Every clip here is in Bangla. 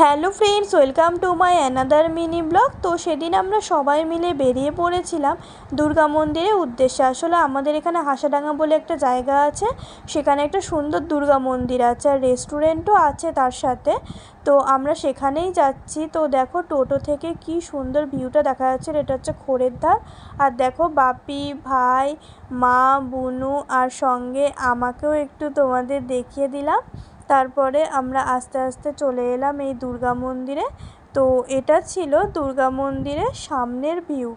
Hello friends, welcome to my another mini blog. তো সেদিন আমরা সবাই মিলে বেরিয়ে পড়েছিলাম দুর্গা মন্দিরের উদ্দেশ্যে। আসলে আমাদের এখানে হাসাডাঙ্গা বলে একটা জায়গা আছে, সেখানে একটা সুন্দর দুর্গা মন্দির আছে আর রেস্টুরেন্টও আছে তার সাথে। তো আমরা সেখানেই যাচ্ছি। তো দেখো টোটো থেকে কি সুন্দর ভিউটা দেখা যাচ্ছে। এটা হচ্ছে খোরেরধার। আর দেখো বাপি, ভাই, মা, বুনু আর সঙ্গে আমাকেও একটু তোমাদের দেখিয়ে দিলাম। তারপরে আমরা আস্তে আস্তে চলে এলাম এই দুর্গা মন্দিরে। তো এটা ছিল দুর্গা মন্দিরের সামনের ভিউ।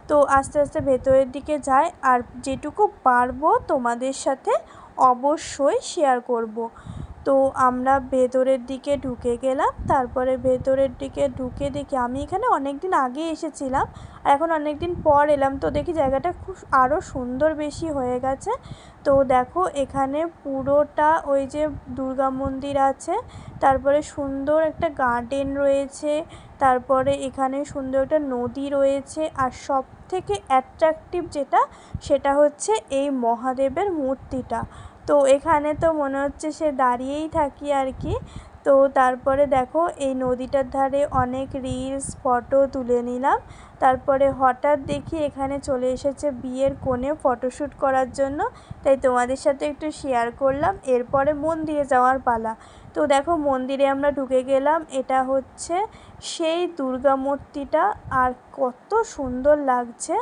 তো আস্তে আস্তে ভেতরের দিকে যাই, আর যেটুকু পারবো তোমাদের সাথে অবশ্যই শেয়ার করব। তো আমরা ভেতরের দিকে ঢুকে গেলাম। তারপরে ভেতরের দিকে ঢুকে দেখি, আমি এখানে অনেক দিন আগে এসেছিলাম আর এখন অনেক দিন পর এলাম। তো দেখি জায়গাটা খুব আরও সুন্দর বেশি হয়ে গেছে। তো দেখো এখানে পুরোটা ওই যে দুর্গা মন্দির আছে, তারপরে সুন্দর একটা গার্ডেন রয়েছে, তারপরে এখানে সুন্দর একটা নদী রয়েছে, আর সব থেকে অ্যাট্রাকটিভ যেটা সেটা হচ্ছে এই মহাদেবের মূর্তিটা। তো এখানে তো মনে হচ্ছে সে দাঁড়িয়েই থাকি আর কি। তো তারপরে দেখো এই নদীটার ধারে অনেক রিলস ফটো তুলে নিলাম। তারপরে হঠাৎ দেখি এখানে চলে এসেছে বিয়ের কনে ফটোশ্যুট করার জন্য, তাই তোমাদের সাথে একটু শেয়ার করলাম। এরপরে মন্দিরে যাওয়ার পালা। তো দেখো মন্দিরে আমরা ঢুকে গেলাম। এটা হচ্ছে সেই দুর্গা মূর্তিটা, আর কত সুন্দর লাগছে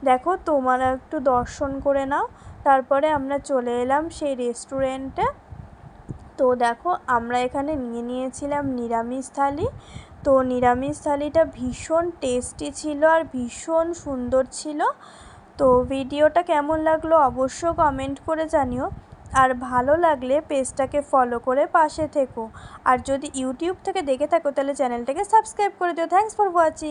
দেখো, তোমরা একটু দর্শন করে নাও। তারপরে আমরা চলে এলাম সেই রেস্টুরেন্টে। তো দেখো আমরা এখানে নিয়েছিলাম নিরামিষ থালি। তো নিরামিষ থালিটা ভীষণ টেস্টি ছিল আর ভীষণ সুন্দর ছিল। তো ভিডিওটা কেমন লাগলো অবশ্য কমেন্ট করে জানিও। আর ভালো লাগলে পেজটাকে ফলো করে পাশে থেকো। আর যদি ইউটিউব থেকে দেখে থাকো তাহলে চ্যানেলটাকে সাবস্ক্রাইব করে দিও। Thanks for watching.